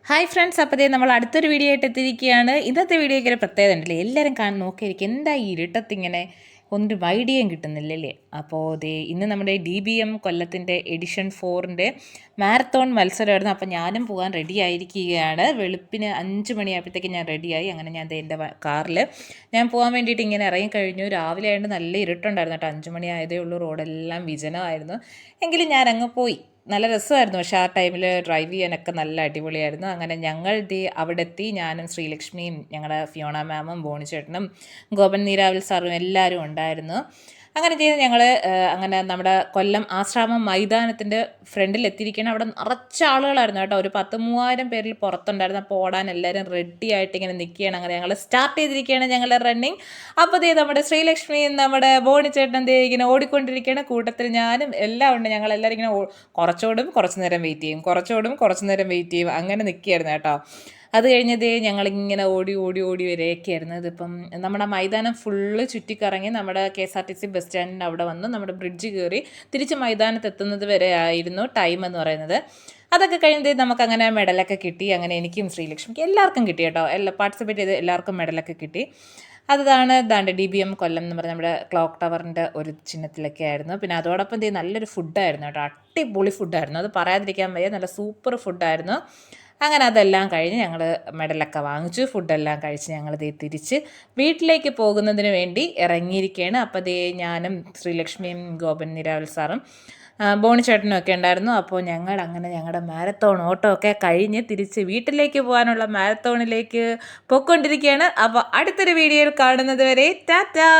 Hi friends, അപ്പോൾ നമ്മൾ അടുത്തൊരു വീഡിയോ ആയിട്ട് എത്തിയിരിക്കുകയാണ്. ഇന്നത്തെ വീഡിയോയ്ക്ക് ഒരു പ്രത്യേകത ഉണ്ടല്ലേ, എല്ലാവരും നോക്കിയിരിക്കും എന്താ ഈ ഇരുട്ടത്തിങ്ങനെ ഒന്നൊരു ഐഡിയയും കിട്ടുന്നില്ലല്ലേ. അപ്പോൾ ഇന്ന് നമ്മുടെ DBM കൊല്ലത്തിൻ്റെ എഡിഷൻ 4ൻ്റെ മാരത്തോൺ മത്സരമായിരുന്നു. അപ്പോൾ ഞാനും പോകാൻ റെഡി ആയിരിക്കുകയാണ്. വെളുപ്പിന് 5 മണിയായപ്പോഴത്തേക്ക് ഞാൻ റെഡിയായി. അങ്ങനെ ഞാൻ എൻ്റെ കാറിൽ ഞാൻ പോകാൻ വേണ്ടിയിട്ട് ഇങ്ങനെ ഇറങ്ങിക്കഴിഞ്ഞു. രാവിലെ ആയതുകൊണ്ട് നല്ല ഇരുട്ടുണ്ടായിരുന്നു കേട്ടോ. 5 മണി ആയതേ ഉള്ളൂ, റോഡെല്ലാം വിജനമായിരുന്നു. എങ്കിലും ഞാൻ അങ്ങ് പോയി. നല്ല രസമായിരുന്നു. പക്ഷേ ആ ടൈമിൽ ഡ്രൈവ് ചെയ്യാനൊക്കെ നല്ല അടിപൊളിയായിരുന്നു. അങ്ങനെ ഞങ്ങൾ അവിടെ എത്തി. ഞാനും ശ്രീലക്ഷ്മിയും ഞങ്ങളുടെ ഫിയോണ മാമും ബോണിച്ചേട്ടനും ഗോപൻ നീരാവിൽ സാറും എല്ലാവരും ഉണ്ടായിരുന്നു. അങ്ങനെ ചെയ്ത് ഞങ്ങൾ അങ്ങനെ നമ്മുടെ കൊല്ലം ആശ്രാമം മൈതാനത്തിൻ്റെ ഫ്രണ്ടിൽ എത്തിയിരിക്കണം. അവിടെ നിറച്ച ആളുകളായിരുന്നു കേട്ടോ. ഒരു 10,000-3000 പേരിൽ പുറത്തുണ്ടായിരുന്നു. അപ്പോൾ ഓടാൻ എല്ലാവരും റെഡി ആയിട്ട് ഇങ്ങനെ നിൽക്കുകയാണ്. അങ്ങനെ ഞങ്ങൾ സ്റ്റാർട്ട് ചെയ്തിരിക്കുകയാണ് ഞങ്ങളുടെ റണ്ണിങ്. അപ്പോൾ നമ്മുടെ ശ്രീലക്ഷ്മിയും നമ്മുടെ ബോണിച്ചേട്ടൻ ഇങ്ങനെ ഓടിക്കൊണ്ടിരിക്കുകയാണ്. കൂട്ടത്തിൽ ഞാനും എല്ലാം ഉണ്ട്. ഞങ്ങളെല്ലാവരും ഇങ്ങനെ കുറച്ചോടും കുറച്ച് നേരം വെയിറ്റ് ചെയ്യും, കുറച്ചോടും കുറച്ച് നേരം വെയിറ്റ് ചെയ്യും, അങ്ങനെ നിൽക്കുകയായിരുന്നു കേട്ടോ. അത് കഴിഞ്ഞതേ ഞങ്ങളിങ്ങനെ ഓടി ഓടി ഓടി വരെയൊക്കെയായിരുന്നു. ഇതിപ്പം നമ്മുടെ മൈതാനം ഫുള്ള് ചുറ്റിക്കറങ്ങി നമ്മുടെ KSRTC ബസ് സ്റ്റാൻഡിൻ്റെ അവിടെ വന്ന് നമ്മുടെ ബ്രിഡ്ജ് കയറി തിരിച്ച് മൈതാനത്ത് എത്തുന്നത് വരെ ആയിരുന്നു ടൈം എന്ന് പറയുന്നത്. അതൊക്കെ കഴിഞ്ഞത് നമുക്കങ്ങനെ മെഡലൊക്കെ കിട്ടി. അങ്ങനെ എനിക്കും ശ്രീലക്ഷ്മിക്ക് എല്ലാവർക്കും കിട്ടി കേട്ടോ. പാർട്ടിസിപ്പേറ്റ് ചെയ്ത് എല്ലാവർക്കും മെഡലൊക്കെ കിട്ടി. അതാണ് DBM കൊല്ലം എന്ന് പറഞ്ഞ നമ്മുടെ ക്ലോക്ക് ടവറിൻ്റെ ഒരു ചിഹ്നത്തിലൊക്കെ ആയിരുന്നു. പിന്നെ അതോടൊപ്പം നല്ലൊരു ഫുഡായിരുന്നു കേട്ടോ. അടിപൊളി ഫുഡായിരുന്നു, അത് പറയാതിരിക്കാൻ വയ്യ. നല്ല സൂപ്പർ ഫുഡായിരുന്നു. അങ്ങനെ അതെല്ലാം കഴിഞ്ഞ് ഞങ്ങൾ മെഡലൊക്കെ വാങ്ങിച്ചു, ഫുഡെല്ലാം കഴിച്ച് ഞങ്ങൾ തിരിച്ച് വീട്ടിലേക്ക് പോകുന്നതിന് വേണ്ടി ഇറങ്ങിയിരിക്കുകയാണ്. അപ്പോൾ ഞാനും ശ്രീലക്ഷ്മിയും ഗോപൻ നിരാവൽ സാറും ബോണിച്ചേട്ടനും ഒക്കെ ഉണ്ടായിരുന്നു. അപ്പോൾ ഞങ്ങൾ അങ്ങനെ ഞങ്ങളുടെ മാരത്തോൺ ഓട്ടോ ഒക്കെ കഴിഞ്ഞ് തിരിച്ച് വീട്ടിലേക്ക് പോകാനുള്ള മാരത്തോണിലേക്ക് പോയിക്കൊണ്ടിരിക്കുകയാണ്. അപ്പോൾ അടുത്തൊരു വീഡിയോയിൽ കാണുന്നത് വരെ ടാറ്റാ.